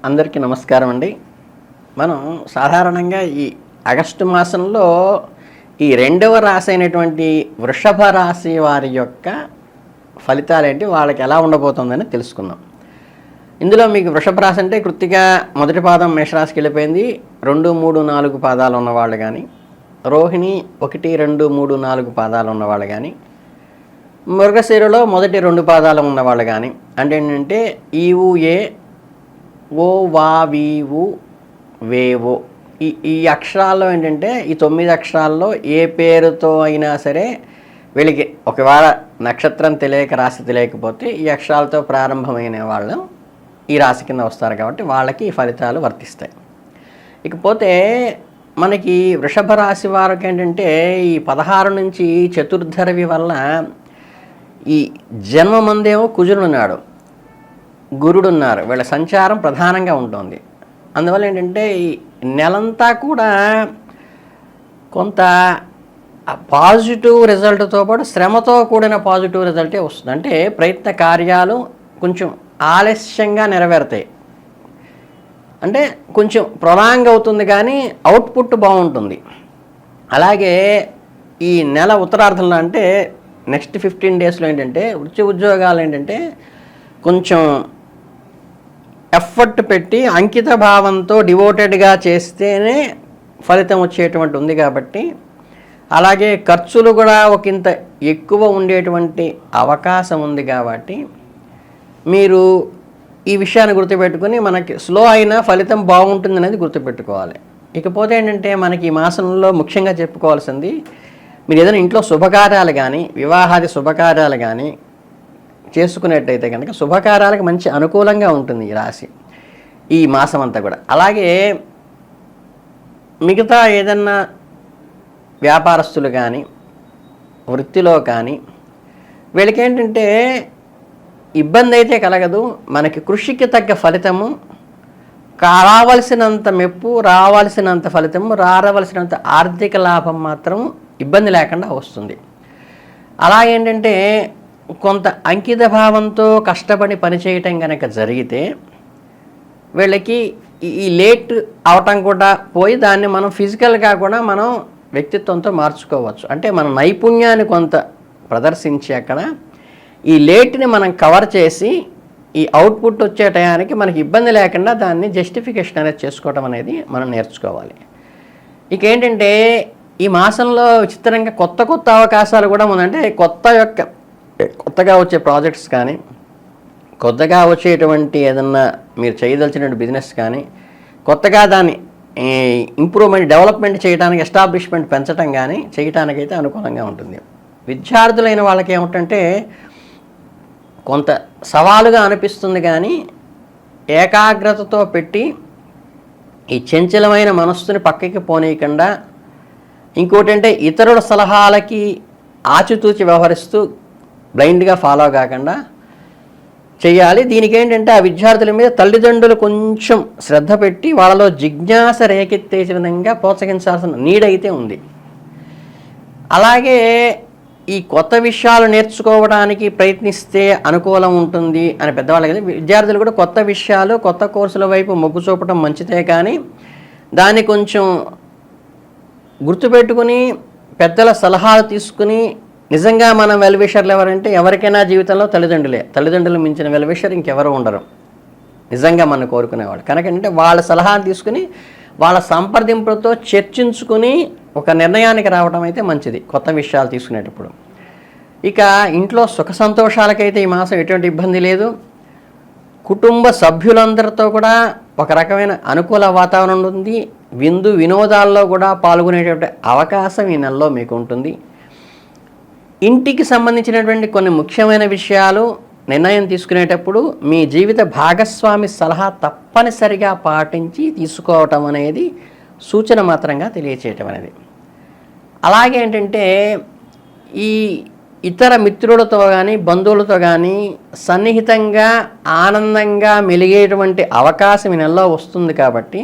అందరికీ నమస్కారం అండి. మనం సాధారణంగా ఈ ఆగస్టు మాసంలో ఈ రెండవ రాశి అయినటువంటి వృషభ రాశి వారి యొక్క ఫలితాలేంటి, వాళ్ళకి ఎలా ఉండబోతుందని తెలుసుకుందాం. ఇందులో మీకు వృషభ రాశి అంటే కృత్తిక మొదటి పాదం మేషరాశికి వెళ్ళిపోయింది. 2, 3, 4 పాదాలు ఉన్నవాళ్ళు కానీ, రోహిణి 1, 2, 3, 4 పాదాలు ఉన్నవాళ్ళు కానీ, మృగశిరలో మొదటి 2 పాదాలు ఉన్నవాళ్ళు కానీ, అంటే ఏంటంటే ఈవు ఏ ఓ వా వీవు వేవో ఈ అక్షరాల్లో ఏంటంటే ఈ 9 అక్షరాల్లో ఏ పేరుతో అయినా సరే వీళ్ళకి ఒకవేళ నక్షత్రం తెలియక రాశి తెలియకపోతే ఈ అక్షరాలతో ప్రారంభమైన వాళ్ళు ఈ రాశి కింద వస్తారు కాబట్టి వాళ్ళకి ఈ ఫలితాలు వర్తిస్తాయి. ఇకపోతే మనకి వృషభ రాశి వారికి ఏంటంటే ఈ 16 నుంచి చతుర్ధరవి వల్ల ఈ జన్మమందేమో కుజుడున్నాడు, గురుడున్నారు, వీళ్ళ సంచారం ప్రధానంగా ఉంటుంది. అందువల్ల ఏంటంటే ఈ నెలంతా కూడా కొంత పాజిటివ్ రిజల్ట్తో పాటు శ్రమతో కూడిన పాజిటివ్ రిజల్టే వస్తుంది. అంటే ప్రయత్న కార్యాలు కొంచెం ఆలస్యంగా నెరవేరుతాయి, అంటే కొంచెం ప్రొలాంగ్ అవుతుంది కానీ అవుట్పుట్ బాగుంటుంది. అలాగే ఈ నెల ఉత్తరార్ధంలో అంటే నెక్స్ట్ 15 డేస్లో ఏంటంటే వృత్తి ఉద్యోగాలు ఏంటంటే కొంచెం ఎఫర్ట్ పెట్టి అంకిత భావంతో డివోటెడ్గా చేస్తేనే ఫలితం వచ్చేటువంటి ఉంది కాబట్టి, అలాగే ఖర్చులు కూడా ఒకంత ఎక్కువ ఉండేటువంటి అవకాశం ఉంది కాబట్టి మీరు ఈ విషయాన్ని గుర్తుపెట్టుకుని మనకి స్లో అయినా ఫలితం బాగుంటుంది అనేది గుర్తుపెట్టుకోవాలి. ఇకపోతే ఏంటంటే మనకి ఈ మాసంలో ముఖ్యంగా చెప్పుకోవాల్సింది, మీరు ఏదైనా ఇంట్లో శుభకార్యాలు కానీ వివాహాది శుభకార్యాలు కానీ చేసుకునేట్టయితే కనుక శుభకార్యాలకు మంచి అనుకూలంగా ఉంటుంది ఈ రాశి ఈ మాసం అంతా కూడా. అలాగే మిగతా ఏదన్నా వ్యాపారస్తులు కానీ వృత్తిలో కానీ వీళ్ళకి ఏంటంటే ఇబ్బంది అయితే కలగదు, మనకి కృషికి తగ్గ ఫలితము, రావాల్సినంత మెప్పు, రావాల్సినంత ఫలితము, రావలసినంత ఆర్థిక లాభం మాత్రం ఇబ్బంది లేకుండా వస్తుంది. అలాగేంటంటే కొంత అంకిత భావంతో కష్టపడి పనిచేయటం కనుక జరిగితే వీళ్ళకి ఈ లేట్ అవటం కూడా పోయి దాన్ని మనం ఫిజికల్గా కూడా మనం వ్యక్తిత్వంతో మార్చుకోవచ్చు. అంటే మన నైపుణ్యాన్ని కొంత ప్రదర్శించి అక్కడ ఈ లేట్ని మనం కవర్ చేసి ఈ అవుట్పుట్ వచ్చే టయానికి మనకి ఇబ్బంది లేకుండా దాన్ని జస్టిఫికేషన్ అనేది చేసుకోవడం అనేది మనం నేర్చుకోవాలి. ఇక ఏంటంటే ఈ మాసంలో విచిత్రంగా కొత్త కొత్త అవకాశాలు కూడా ఉందంటే కొత్తగా వచ్చే ప్రాజెక్ట్స్ కానీ, కొత్తగా వచ్చేటువంటి ఏదన్నా మీరు చేయదలిచినటువంటి బిజినెస్ కానీ, కొత్తగా దాన్ని ఇంప్రూవ్మెంట్ డెవలప్మెంట్ చేయడానికి ఎస్టాబ్లిష్మెంట్ పెంచడం కానీ చేయటానికైతే అనుకూలంగా ఉంటుంది. విద్యార్థులైన వాళ్ళకి ఏమిటంటే కొంత సవాలుగా అనిపిస్తుంది కానీ ఏకాగ్రతతో పెట్టి ఈ చంచలమైన మనస్సుని పక్కకి పోనీయకుండా, ఇంకోటంటే ఇతరుల సలహాలకి ఆచితూచి వ్యవహరిస్తూ బ్లైండ్గా ఫాలో కాకుండా చేయాలి. దీనికి ఏంటంటే ఆ విద్యార్థుల మీద తల్లిదండ్రులు కొంచెం శ్రద్ధ పెట్టి వాళ్ళలో జిజ్ఞాస రేకెత్తేసే విధంగా ప్రోత్సహించాల్సిన నీడ్ అయితే ఉంది. అలాగే ఈ కొత్త విషయాలు నేర్చుకోవడానికి ప్రయత్నిస్తే అనుకూలం ఉంటుంది అని పెద్దవాళ్ళకి కదా, విద్యార్థులు కూడా కొత్త విషయాలు కొత్త కోర్సుల వైపు మొగ్గు చూపడం మంచిదే, కానీ దాన్ని కొంచెం గుర్తుపెట్టుకుని పెద్దల సలహాలు తీసుకుని, నిజంగా మనం వెల్విషర్లు ఎవరంటే ఎవరికైనా జీవితంలో తల్లిదండ్రులు మించిన వెల్విషర్ ఇంకెవరు ఉండరు నిజంగా మనం కోరుకునేవాళ్ళు. కనుక ఏంటంటే వాళ్ళ సలహాలు తీసుకుని వాళ్ళ సంప్రదింపులతో చర్చించుకుని ఒక నిర్ణయానికి రావడం అయితే మంచిది కొత్త విషయాలు తీసుకునేటప్పుడు. ఇక ఇంట్లో సుఖ సంతోషాలకైతే ఈ మాసం ఎటువంటి ఇబ్బంది లేదు. కుటుంబ సభ్యులందరితో కూడా ఒక రకమైన అనుకూల వాతావరణం ఉంది. విందు వినోదాల్లో కూడా పాల్గొనేటువంటి అవకాశం ఈ నెలలో మీకు ఉంటుంది. ఇంటికి సంబంధించినటువంటి కొన్ని ముఖ్యమైన విషయాలు నిర్ణయం తీసుకునేటప్పుడు మీ జీవిత భాగస్వామి సలహా తప్పనిసరిగా పాటించి తీసుకోవటం అనేది సూచన మాత్రంగా తెలియచేయటం అనేది. అలాగే ఏంటంటే ఈ ఇతర మిత్రులతో కానీ బంధువులతో కానీ సన్నిహితంగా ఆనందంగా మెలిగేటువంటి అవకాశం ఈ నెలలో వస్తుంది కాబట్టి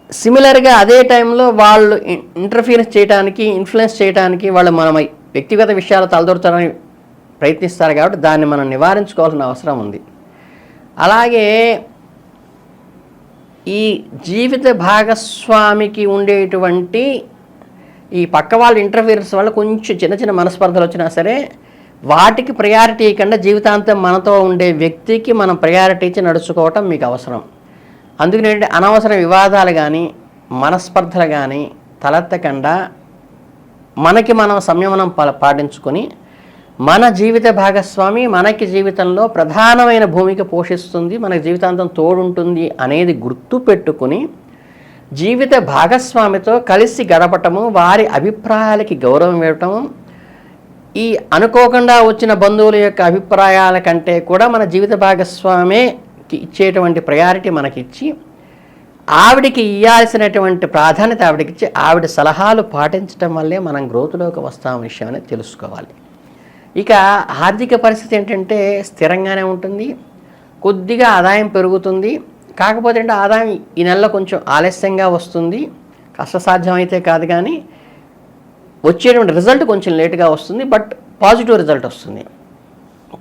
సిమిలర్గా అదే టైంలో వాళ్ళు ఇంటర్ఫియరెన్స్ చేయడానికి, ఇన్ఫ్లుయెన్స్ చేయడానికి వాళ్ళు మన వ్యక్తిగత విషయాలు తలదొరచాలని ప్రయత్నిస్తారు కాబట్టి దాన్ని మనం నివారించుకోవాల్సిన అవసరం ఉంది. అలాగే ఈ జీవిత భాగస్వామికి ఉండేటువంటి ఈ పక్క వాళ్ళ ఇంటర్ఫియరెన్స్ వల్ల కొంచెం చిన్న చిన్న మనస్పర్ధలు వచ్చినా సరే వాటికి ప్రయారిటీ ఇవ్వకుండా జీవితాంతం మనతో ఉండే వ్యక్తికి మనం ప్రయారిటీ ఇచ్చి నడుచుకోవటం మీకు అవసరం. అందుకని అనవసర వివాదాలు కానీ మనస్పర్ధలు కానీ తలెత్తకుండా మనకి మనం సంయమనం పాటించుకొని మన జీవిత భాగస్వామి మనకి జీవితంలో ప్రధానమైన భూమిక పోషిస్తుంది, మనకి జీవితాంతం తోడుంటుంది అనేది గుర్తు పెట్టుకుని జీవిత భాగస్వామితో కలిసి గడపటము, వారి అభిప్రాయాలకి గౌరవం ఇవ్వటము, ఈ అనుకోకుండా వచ్చిన బంధువుల యొక్క అభిప్రాయాల కంటే కూడా మన జీవిత భాగస్వామికి ఇచ్చేటువంటి ప్రయారిటీ మనకిచ్చి ఆవిడికి ఇవ్వాల్సినటువంటి ప్రాధాన్యత ఆవిడకిచ్చి ఆవిడ సలహాలు పాటించడం వల్లే మనం గ్రోత్లోకి వస్తాం విషయం అనేది తెలుసుకోవాలి. ఇక ఆర్థిక పరిస్థితి ఏంటంటే స్థిరంగానే ఉంటుంది, కొద్దిగా ఆదాయం పెరుగుతుంది. కాకపోతే అంటే ఆదాయం ఈ నెలలో కొంచెం ఆలస్యంగా వస్తుంది, కష్టసాధ్యం అయితే కాదు, కానీ వచ్చేటువంటి రిజల్ట్ కొంచెం లేటుగా వస్తుంది, బట్ పాజిటివ్ రిజల్ట్ వస్తుంది.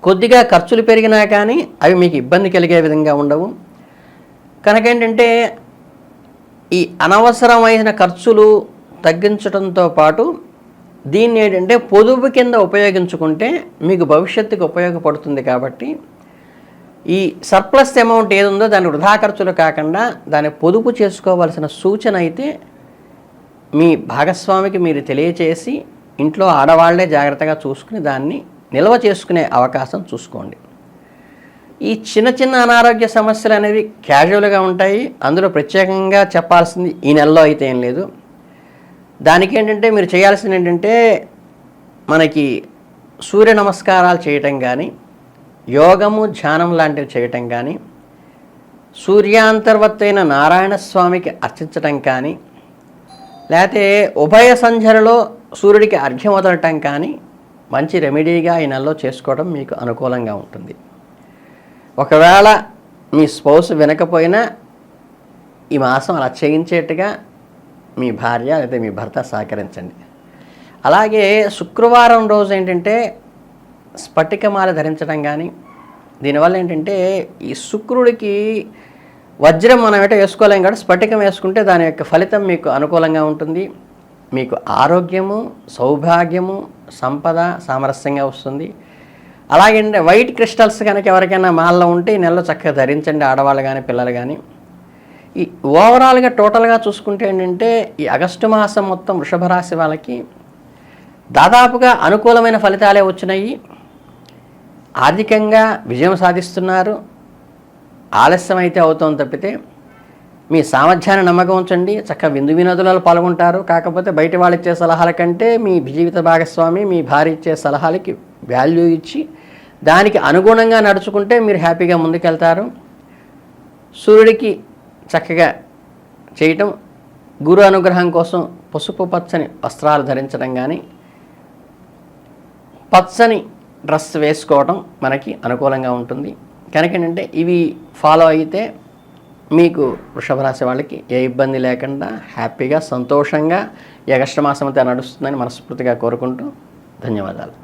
కొద్దిగా ఖర్చులు పెరిగినా కానీ అవి మీకు ఇబ్బంది కలిగే విధంగా ఉండవు. కనుక ఏంటంటే ఈ అనవసరమైన ఖర్చులు తగ్గించడంతో పాటు దీన్ని ఏంటంటే పొదుపు కింద ఉపయోగించుకుంటే మీకు భవిష్యత్తుకు ఉపయోగపడుతుంది. కాబట్టి ఈ సర్ప్లస్ అమౌంట్ ఏది ఉందో దాని వృధా ఖర్చులు కాకుండా దాన్ని పొదుపు చేసుకోవాల్సిన సూచన అయితే మీ భాగస్వామికి మీరు తెలియచేసి ఇంట్లో ఆడవాళ్లే జాగ్రత్తగా చూసుకుని దాన్ని నిల్వ చేసుకునే అవకాశం చూసుకోండి. ఈ చిన్న చిన్న అనారోగ్య సమస్యలు అనేవి క్యాజువల్గా ఉంటాయి, అందులో ప్రత్యేకంగా చెప్పాల్సింది ఈ నెలలో అయితే ఏం లేదు. దానికి ఏంటంటే మీరు చేయాల్సింది ఏంటంటే మనకి సూర్య నమస్కారాలు చేయటం కానీ, యోగము ధ్యానం లాంటివి చేయటం కానీ, సూర్యాంతర్వర్తైన నారాయణ స్వామికి అర్చించటం కానీ, లేకపోతే ఉభయ సంధ్యలలో సూర్యుడికి అర్ఘ్యం వదలటం కానీ మంచి రెమెడీగా ఈ నెలలో చేసుకోవడం మీకు అనుకూలంగా ఉంటుంది. ఒకవేళ మీ స్పౌస్ వినకపోయినా ఈ మాసం అలా చేయించేట్టుగా మీ భార్య లేదా మీ భర్త సహకరించండి. అలాగే శుక్రవారం రోజు ఏంటంటే స్ఫటికమాల ధరించడం కానీ, దీనివల్ల ఏంటంటే ఈ శుక్రుడికి వజ్రం మనం ఏటో వేసుకోలేం కాబట్టి స్ఫటికం వేసుకుంటే దాని యొక్క ఫలితం మీకు అనుకూలంగా ఉంటుంది. మీకు ఆరోగ్యము, సౌభాగ్యము, సంపద సామరస్యంగా వస్తుంది. అలాగే వైట్ క్రిస్టల్స్ కనుక ఎవరికైనా మాల్లో ఉంటే ఈ నెలలో చక్కగా ధరించండి, ఆడవాళ్ళు కానీ పిల్లలు కానీ. ఈ ఓవరాల్గా టోటల్గా చూసుకుంటే ఏంటంటే ఈ ఆగస్టు మాసం మొత్తం వృషభ రాశి వాళ్ళకి దాదాపుగా అనుకూలమైన ఫలితాలే వచ్చినాయి. ఆర్థికంగా విజయం సాధిస్తున్నారు, ఆలస్యం అయితే అవుతుంది తప్పితే మీ సామర్థ్యాన్ని నమ్మకం ఉంచండి, చక్కగా విందు వినోదాలలో పాల్గొంటారు. కాకపోతే బయట వాళ్ళు ఇచ్చే సలహాల కంటే మీ జీవిత భాగస్వామి మీ భార్య ఇచ్చే సలహాలకి వాల్యూ ఇచ్చి దానికి అనుగుణంగా నడుచుకుంటే మీరు హ్యాపీగా ముందుకెళ్తారు. సూర్యుడికి చక్కగా చేయటం, గురు అనుగ్రహం కోసం పసుపు పచ్చని వస్త్రాలు ధరించడం కానీ, పచ్చని డ్రెస్ వేసుకోవడం మనకి అనుకూలంగా ఉంటుంది. కనుక ఏంటంటే ఇవి ఫాలో అయితే మీకు వృషభ రాశి వాళ్ళకి ఏ ఇబ్బంది లేకుండా హ్యాపీగా సంతోషంగా ఈ ఆగస్టు మాసం అంతా నడుస్తుందని మనస్ఫూర్తిగా కోరుకుంటూ ధన్యవాదాలు.